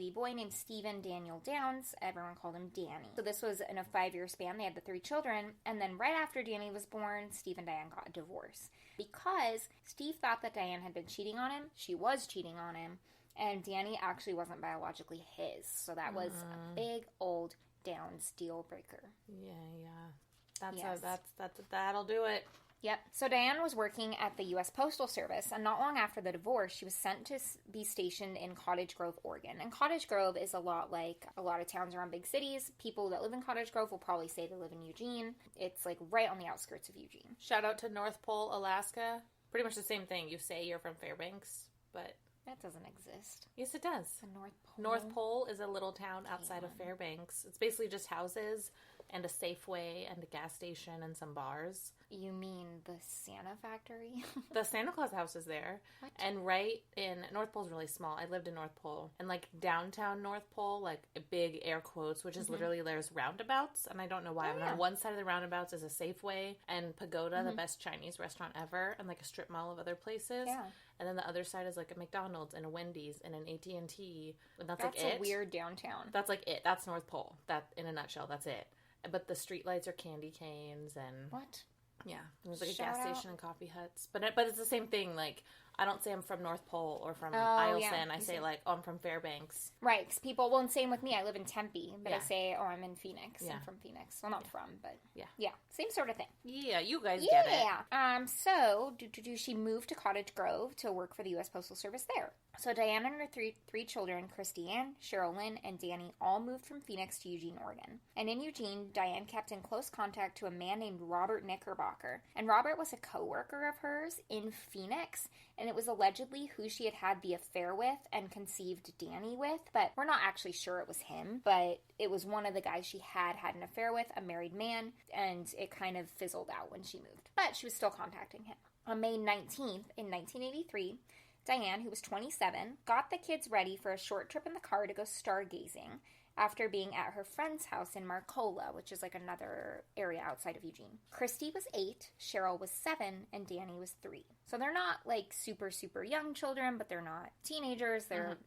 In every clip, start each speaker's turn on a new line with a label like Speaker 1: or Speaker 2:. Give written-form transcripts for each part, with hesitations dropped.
Speaker 1: baby boy named Stephen Daniel Downs. Everyone called him Danny. So this was in a 5-year span. They had the 3 children. And then right after Danny was born, Steve and Diane got a divorce. Because Steve thought that Diane had been cheating on him. She was cheating on him. And Danny actually wasn't biologically his. So that was a big old Downs deal breaker.
Speaker 2: Yeah. That'll do it.
Speaker 1: Yep. So Diane was working at the U.S. Postal Service, and not long after the divorce, she was sent to be stationed in Cottage Grove, Oregon. And Cottage Grove is a lot like a lot of towns around big cities. People that live in Cottage Grove will probably say they live in Eugene. It's like right on the outskirts of Eugene.
Speaker 2: Shout out to North Pole, Alaska. Pretty much the same thing. You say you're from Fairbanks, but...
Speaker 1: That doesn't exist.
Speaker 2: Yes, it does.
Speaker 1: The North Pole.
Speaker 2: North Pole is a little town outside of Fairbanks. It's basically just houses and a Safeway and a gas station and some bars.
Speaker 1: You mean the Santa factory?
Speaker 2: The Santa Claus house is there.
Speaker 1: What?
Speaker 2: And right in... North Pole's really small. I lived in North Pole. And like downtown North Pole, like big air quotes, which is literally there's roundabouts. And I don't know why. But on one side of the roundabouts is a Safeway and Pagoda, the best Chinese restaurant ever. And like a strip mall of other places.
Speaker 1: Yeah.
Speaker 2: And then the other side is like a McDonald's and a Wendy's and an AT&T. And that's like it.
Speaker 1: That's a weird downtown.
Speaker 2: That's like it. That's North Pole. That, in a nutshell, that's it. But the streetlights are candy canes and...
Speaker 1: What?
Speaker 2: Yeah. There's like a gas station and coffee huts. But it's the same thing. Like, I don't say I'm from North Pole or from Eielson. I say like, I'm from Fairbanks.
Speaker 1: Right. Because people... Well, and same with me. I live in Tempe. But I say, I'm in Phoenix. Yeah. I'm from Phoenix. Well, not from, but... Yeah. Yeah. Same sort of thing.
Speaker 2: Yeah. You guys get it.
Speaker 1: Yeah. So, she moved to Cottage Grove to work for the U.S. Postal Service there. So Diane and her three children, Christy Ann, Cheryl Lynn, and Danny, all moved from Phoenix to Eugene, Oregon. And in Eugene, Diane kept in close contact to a man named Robert Knickerbocker. And Robert was a co-worker of hers in Phoenix, and it was allegedly who she had the affair with and conceived Danny with. But we're not actually sure it was him, but it was one of the guys she had an affair with, a married man, and it kind of fizzled out when she moved. But she was still contacting him. On May 19th, in 1983, Diane, who was 27, got the kids ready for a short trip in the car to go stargazing after being at her friend's house in Marcola, which is like another area outside of Eugene. Christy was 8, Cheryl was 7, and Danny was 3. So they're not like super, super young children, but they're not teenagers. They're,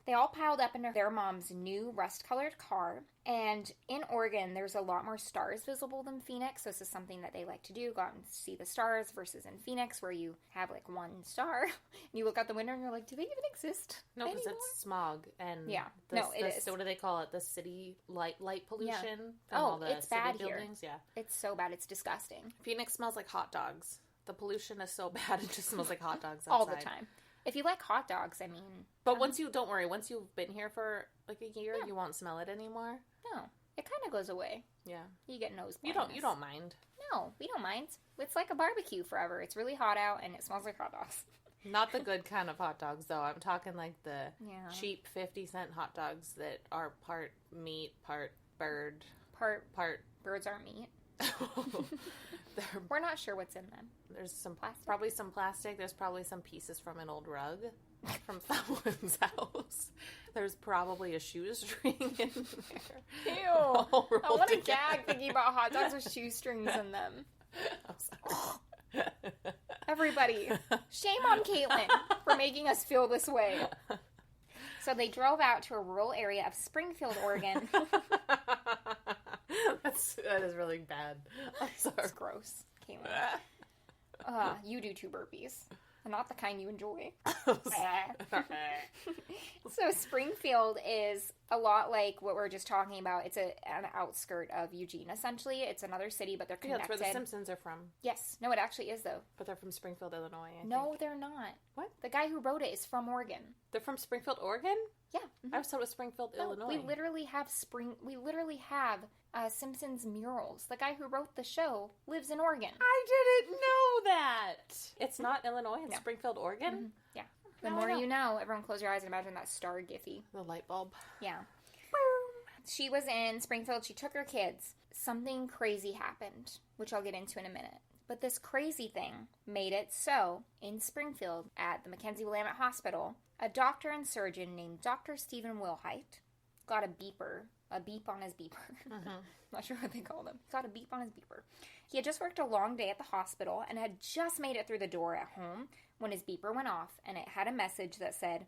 Speaker 1: they all piled up into their mom's new rust-colored car. And in Oregon, there's a lot more stars visible than Phoenix. So this is something that they like to do, go out and see the stars, versus in Phoenix where you have like one star. And you look out the window and you're like, do they even exist?
Speaker 2: No, because it's smog. And
Speaker 1: it is.
Speaker 2: So what do they call it? The city light pollution?
Speaker 1: Yeah.
Speaker 2: All the
Speaker 1: it's bad
Speaker 2: buildings?
Speaker 1: here.
Speaker 2: Yeah.
Speaker 1: It's so bad. It's disgusting.
Speaker 2: Phoenix smells like hot dogs. The pollution is so bad, it just smells like hot dogs outside.
Speaker 1: All the time. If you like hot dogs, I mean...
Speaker 2: But once you've been here for like a year, you won't smell it anymore.
Speaker 1: No. It kind of goes away.
Speaker 2: Yeah.
Speaker 1: You get nose blindness.
Speaker 2: You don't mind.
Speaker 1: No, we don't mind. It's like a barbecue forever. It's really hot out and it smells like hot dogs.
Speaker 2: Not the good kind of hot dogs, though. I'm talking like the cheap 50-cent hot dogs that are part meat, part bird.
Speaker 1: Part birds aren't meat. We're not sure what's in them.
Speaker 2: There's some probably some plastic. There's probably some pieces from an old rug from someone's house. There's probably a shoestring in there.
Speaker 1: Ew! I want to gag thinking about hot dogs with shoestrings in them.
Speaker 2: I'm sorry.
Speaker 1: Everybody, shame on Caitlin for making us feel this way. So they drove out to a rural area of Springfield, Oregon.
Speaker 2: That is really bad. I'm sorry.
Speaker 1: It's gross, Caitlin. You do 2 burpees. Not the kind you enjoy. So Springfield is a lot like what we were just talking about. It's an outskirt of Eugene, essentially. It's another city, but they're connected.
Speaker 2: Yeah, that's where the Simpsons are from.
Speaker 1: Yes. No, it actually is, though.
Speaker 2: But they're from Springfield, Illinois, I think.
Speaker 1: No, they're not.
Speaker 2: What?
Speaker 1: The guy who wrote it is from Oregon.
Speaker 2: They're from Springfield, Oregon?
Speaker 1: Yeah. Mm-hmm.
Speaker 2: I was told it was Springfield, Illinois.
Speaker 1: We literally have Simpsons murals. The guy who wrote the show lives in Oregon.
Speaker 2: I didn't know that. It's not Illinois, it's Springfield, Oregon?
Speaker 1: Mm-hmm. Yeah. The more you know. Everyone close your eyes and imagine that star Giphy.
Speaker 2: The light bulb.
Speaker 1: Yeah. She was in Springfield. She took her kids. Something crazy happened, which I'll get into in a minute. But this crazy thing made it so, in Springfield, at the Mackenzie-Willamette Hospital, a doctor and surgeon named Dr. Stephen Wilhite got a beep on his beeper. Mm-hmm. Not sure what they called him. He got a beep on his beeper. He had just worked a long day at the hospital and had just made it through the door at home when his beeper went off, and it had a message that said,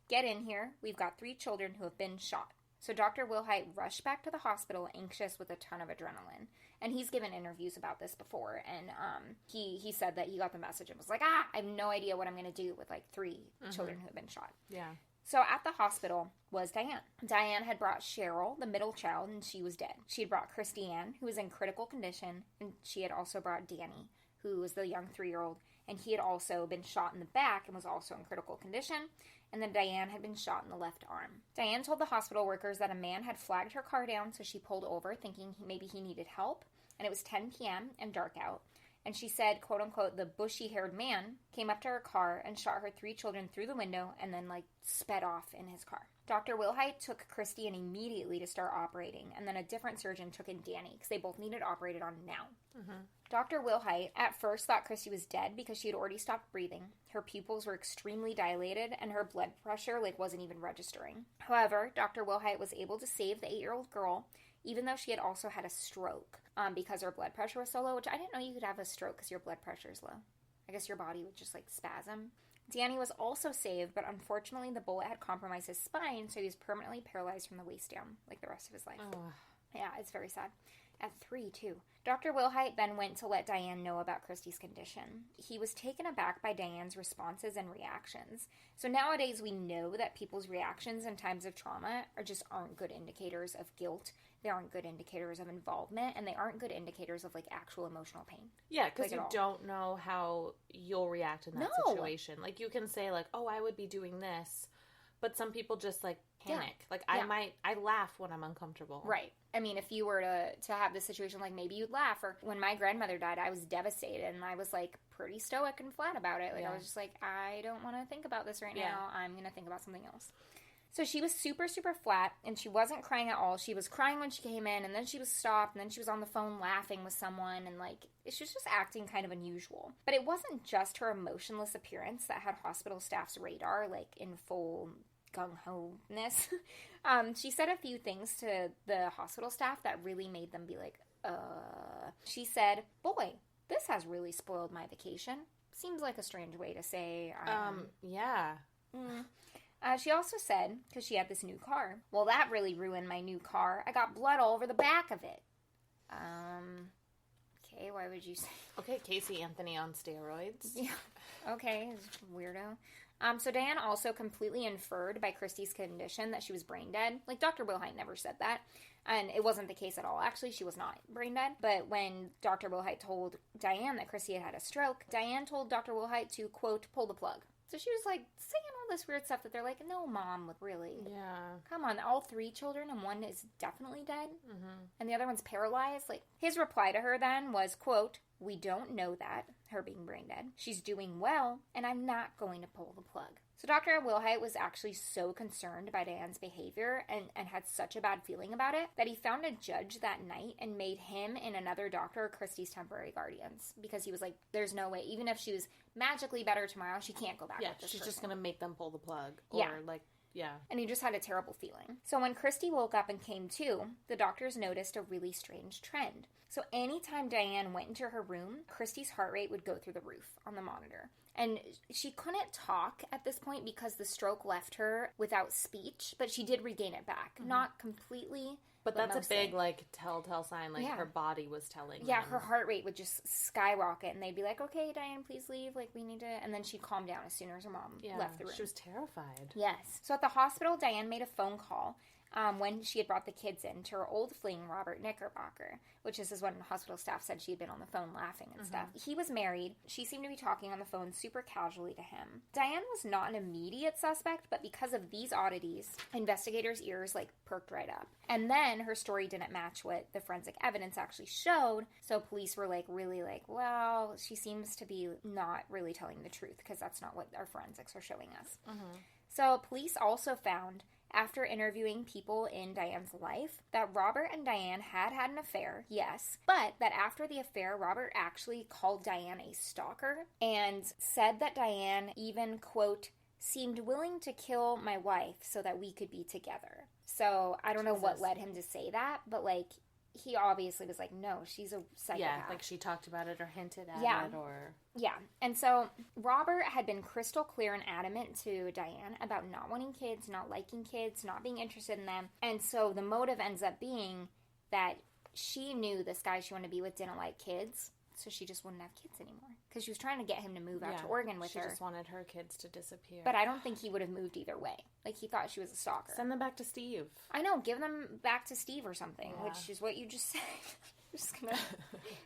Speaker 1: Get in here. We've got 3 children who have been shot. So Dr. Wilhite rushed back to the hospital, anxious with a ton of adrenaline. And he's given interviews about this before, and he said that he got the message and was like, I have no idea what I'm going to do with, like, 3 children who have been shot.
Speaker 2: Yeah.
Speaker 1: So at the hospital was Diane. Diane had brought Cheryl, the middle child, and she was dead. She had brought Christiane, who was in critical condition, and she had also brought Danny, who was the young 3-year-old, and he had also been shot in the back and was also in critical condition. And then Diane had been shot in the left arm. Diane told the hospital workers that a man had flagged her car down, so she pulled over, thinking maybe he needed help. And it was 10 p.m. and dark out. And she said, quote unquote, the bushy-haired man came up to her car and shot her 3 children through the window and then, like, sped off in his car. Dr. Wilhite took Christiane immediately to start operating, and then a different surgeon took in Danny, because they both needed operated on now. Dr. Wilhite at first thought Christy was dead because she had already stopped breathing. Her pupils were extremely dilated, and her blood pressure, like, wasn't even registering. However, Dr. Wilhite was able to save the 8-year-old girl, even though she had also had a stroke, because her blood pressure was so low, which I didn't know you could have a stroke because your blood pressure is low. I guess your body would just, like, spasm. Danny was also saved, but unfortunately the bullet had compromised his spine, so he was permanently paralyzed from the waist down, like the rest of his life.
Speaker 2: Oh.
Speaker 1: Yeah, it's very sad. At 3, too. Dr. Wilhite then went to let Diane know about Christy's condition. He was taken aback by Diane's responses and reactions. So nowadays we know that people's reactions in times of trauma aren't good indicators of guilt. They aren't good indicators of involvement, and they aren't good indicators of, like, actual emotional pain.
Speaker 2: Yeah, because
Speaker 1: like,
Speaker 2: you don't know how you'll react in that situation. Like, you can say, like, oh, I would be doing this, but some people just, like, panic. Yeah. Like, I laugh when I'm uncomfortable.
Speaker 1: Right. I mean, if you were to have this situation, like, maybe you'd laugh. Or when my grandmother died, I was devastated, and I was, like, pretty stoic and flat about it. Like, I was just like, I don't want to think about this right now. I'm going to think about something else. So she was super, super flat, and she wasn't crying at all. She was crying when she came in, and then she was stopped, and then she was on the phone laughing with someone, and, like, she was just acting kind of unusual. But it wasn't just her emotionless appearance that had hospital staff's radar, like, in full gung-ho-ness. She said a few things to the hospital staff that really made them be like, She said, boy, this has really spoiled my vacation. Seems like a strange way to say,
Speaker 2: yeah.
Speaker 1: She also said, because she had this new car, well, that really ruined my new car. I got blood all over the back of it. Okay, why would you say?
Speaker 2: Okay, Casey Anthony on steroids.
Speaker 1: Yeah. Okay, weirdo. So Diane also completely inferred by Christy's condition that she was brain dead. Like, Dr. Wilhite never said that. And it wasn't the case at all. Actually, she was not brain dead. But when Dr. Wilhite told Diane that Christy had had a stroke, Diane told Dr. Wilhite to, quote, pull the plug. So she was, like, saying all this weird stuff that they're like, no, Mom, really?
Speaker 2: Yeah.
Speaker 1: Come on, all 3 children and one is definitely dead? And the other one's paralyzed? Like, his reply to her then was, quote, we don't know that, her being brain dead. She's doing well, and I'm not going to pull the plug. So Dr. Wilhite was actually so concerned by Diane's behavior and had such a bad feeling about it that he found a judge that night and made him and another doctor Christy's temporary guardians, because he was like, there's no way, even if she was magically better tomorrow, she can't go back with this
Speaker 2: she's
Speaker 1: person.
Speaker 2: just going to make them pull the plug. Or, yeah.
Speaker 1: And he just had a terrible feeling. So when Christy woke up and came to, the doctors noticed a really strange trend. So anytime Diane went into her room, Christy's heart rate would go through the roof on the monitor. And she couldn't talk at this point because the stroke left her without speech, but she did regain it back. Not completely,
Speaker 2: but that's
Speaker 1: mostly.
Speaker 2: A big, like, telltale sign, like, her body was telling them.
Speaker 1: Her heart rate would just skyrocket, and they'd be like, okay, Diane, please leave, like, we need to, and then she'd calm down as soon as her mom left the room.
Speaker 2: She was terrified.
Speaker 1: Yes. So at the hospital, Diane made a phone call when she had brought the kids in to her old fling, Robert Knickerbocker, which is when hospital staff said she had been on the phone laughing and stuff. He was married. She seemed to be talking on the phone super casually to him. Diane was not an immediate suspect, but because of these oddities, investigators' ears, like, perked right up. And then her story didn't match what the forensic evidence actually showed, so police were, like, really like, well, she seems to be not really telling the truth, because that's not what our forensics are showing us. So police also found, after interviewing people in Diane's life, that Robert and Diane had had an affair, yes, but that after the affair, Robert actually called Diane a stalker and said that Diane even, quote, seemed willing to kill my wife so that we could be together. So I don't know what led him to say that, but, like, he obviously was like, no, she's a psychopath.
Speaker 2: Yeah, like she talked about it or hinted at it or...
Speaker 1: Yeah, and so Robert had been crystal clear and adamant to Diane about not wanting kids, not liking kids, not being interested in them. And so the motive ends up being that she knew this guy she wanted to be with didn't like kids, so she just wouldn't have kids anymore. Because she was trying to get him to move out to Oregon with her.
Speaker 2: She just wanted her kids to disappear.
Speaker 1: But I don't think he would have moved either way. Like, he thought she was a stalker.
Speaker 2: Send them back to Steve.
Speaker 1: I know, give them back to Steve or something, which is what you just said. I'm just gonna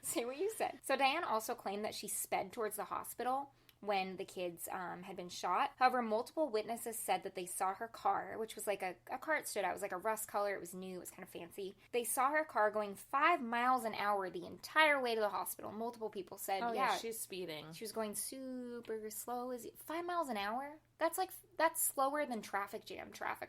Speaker 1: say what you said. So Diane also claimed that she sped towards the hospital when the kids had been shot. However, multiple witnesses said that they saw her car, which was like a car that stood out. It was like a rust color. It was new. It was kind of fancy. They saw her car going 5 miles an hour the entire way to the hospital. Multiple people said,
Speaker 2: yeah, she's speeding.
Speaker 1: She was going super slow. Is it 5 miles an hour? That's slower than traffic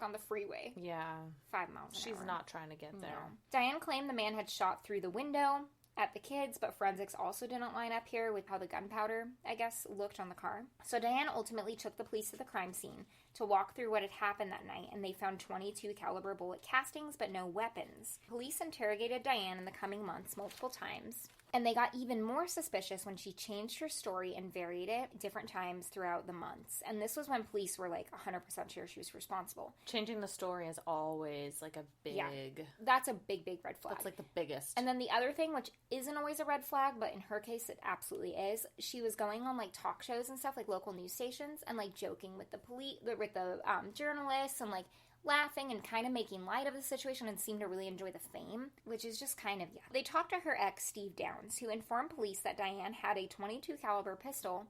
Speaker 1: on the freeway.
Speaker 2: Yeah.
Speaker 1: 5 miles an hour.
Speaker 2: She's not trying to get there. No.
Speaker 1: Diane claimed the man had shot through the window at the kids, but forensics also didn't line up here with how the gunpowder, I guess, looked on the car. So Diane ultimately took the police to the crime scene to walk through what had happened that night, and they found 22 caliber bullet castings, but no weapons. Police interrogated Diane in the coming months multiple times, and they got even more suspicious when she changed her story and varied it different times throughout the months. And this was when police were like 100% sure she was responsible.
Speaker 2: Changing the story is always like a big... Yeah,
Speaker 1: that's a big red flag.
Speaker 2: That's like the biggest.
Speaker 1: And then the other thing, which isn't always a red flag, but in her case it absolutely is, she was going on like talk shows and stuff, like local news stations, and like joking with the police, with the journalists, and like laughing and kind of making light of the situation, and seemed to really enjoy the fame, which is just kind of, They talked to her ex, Steve Downs, who informed police that Diane had a .22 caliber pistol.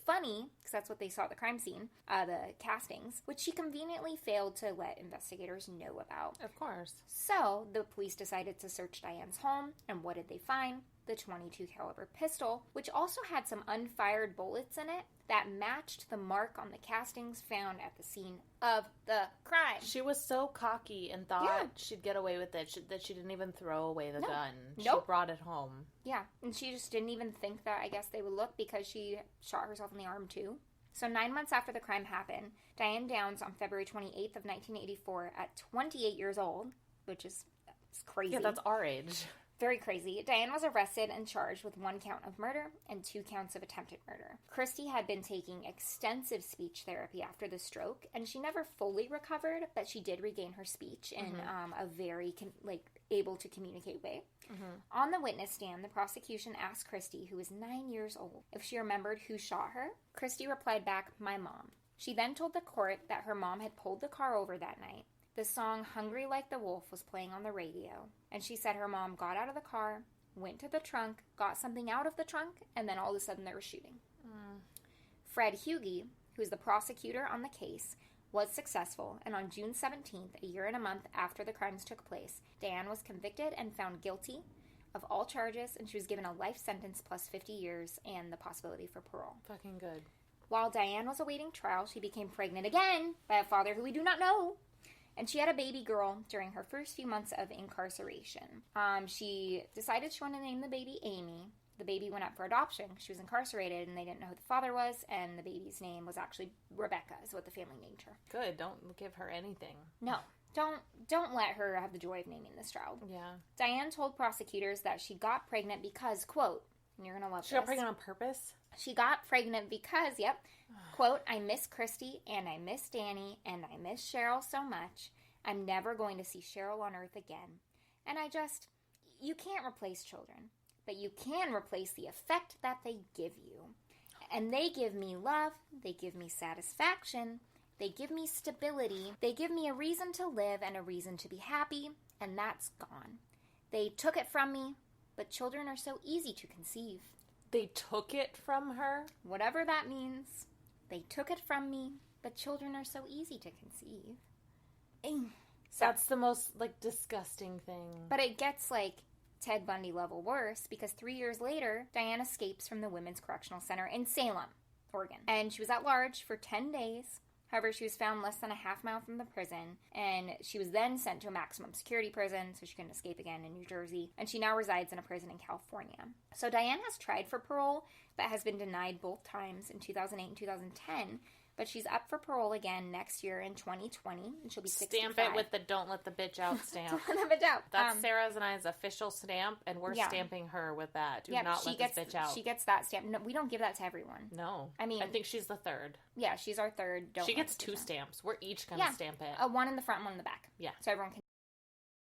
Speaker 1: Funny, because that's what they saw at the crime scene, the castings, which she conveniently failed to let investigators know about.
Speaker 2: Of course.
Speaker 1: So, the police decided to search Diane's home, and what did they find? The .22 caliber pistol, which also had some unfired bullets in it that matched the mark on the castings found at the scene of the crime.
Speaker 2: She was so cocky and thought she'd get away with it, that she didn't even throw away the gun.
Speaker 1: Nope.
Speaker 2: She brought it home.
Speaker 1: Yeah, and she just didn't even think that, I guess, they would look, because she shot herself in the arm too. So 9 months after the crime happened, Diane Downs, on February 28th of 1984, at 28 years old, which is crazy.
Speaker 2: Yeah, that's our age.
Speaker 1: Very crazy. Diane was arrested and charged with 1 count of murder and 2 counts of attempted murder. Christy had been taking extensive speech therapy after the stroke, and she never fully recovered, but she did regain her speech in a very, able to communicate way. Mm-hmm. On the witness stand, the prosecution asked Christy, who was 9 years old, if she remembered who shot her. Christy replied back, "My mom." She then told the court that her mom had pulled the car over that night. The song "Hungry Like the Wolf" was playing on the radio, and she said her mom got out of the car, went to the trunk, got something out of the trunk, and then all of a sudden they were shooting. Fred Hughey, who's the prosecutor on the case, was successful, and on June 17th, a year and a month after the crimes took place, Diane was convicted and found guilty of all charges, and she was given a life sentence plus 50 years and the possibility for parole.
Speaker 2: Fucking good.
Speaker 1: While Diane was awaiting trial, she became pregnant again by a father who we do not know. And she had a baby girl during her first few months of incarceration. She decided she wanted to name the baby Amy. The baby went up for adoption. She was incarcerated, and they didn't know who the father was, and the baby's name was actually Rebecca, is what the family named her.
Speaker 2: Good. Don't give her anything.
Speaker 1: No. Don't let her have the joy of naming this child.
Speaker 2: Yeah.
Speaker 1: Diane told prosecutors that she got pregnant because, quote, and you're going to love
Speaker 2: she got pregnant on purpose?
Speaker 1: She got pregnant because, quote, "I miss Christy, and I miss Danny, and I miss Cheryl so much. I'm never going to see Cheryl on earth again. And you can't replace children, but you can replace the effect that they give you. And they give me love, they give me satisfaction, they give me stability, they give me a reason to live and a reason to be happy, and that's gone. They took it from me, but children are so easy to conceive."
Speaker 2: They took it from her?
Speaker 1: Whatever that means. They took it from me, but children are so easy to conceive. So,
Speaker 2: that's the most, disgusting thing.
Speaker 1: But it gets, Ted Bundy level worse, because 3 years later, Diane escapes from the Women's Correctional Center in Salem, Oregon. And she was at large for 10 days. However, she was found less than a half mile from the prison, and she was then sent to a maximum security prison, so she couldn't escape again in New Jersey, and she now resides in a prison in California. So Diane has tried for parole, but has been denied both times in 2008 and 2010, But she's up for parole again next year in 2020, and she'll be 65.
Speaker 2: Stamp it with the "Don't let the bitch out" stamp.
Speaker 1: Don't let the bitch out.
Speaker 2: That's Sarah's and I's official stamp, and we're stamping her with that. Do not let this bitch out.
Speaker 1: She gets that stamp. No, we don't give that to everyone.
Speaker 2: No.
Speaker 1: I mean,
Speaker 2: I think she's the third.
Speaker 1: Yeah, she's our third.
Speaker 2: She gets 2 stamps. We're each going to stamp it.
Speaker 1: One in the front, one in the back.
Speaker 2: Yeah.
Speaker 1: So everyone can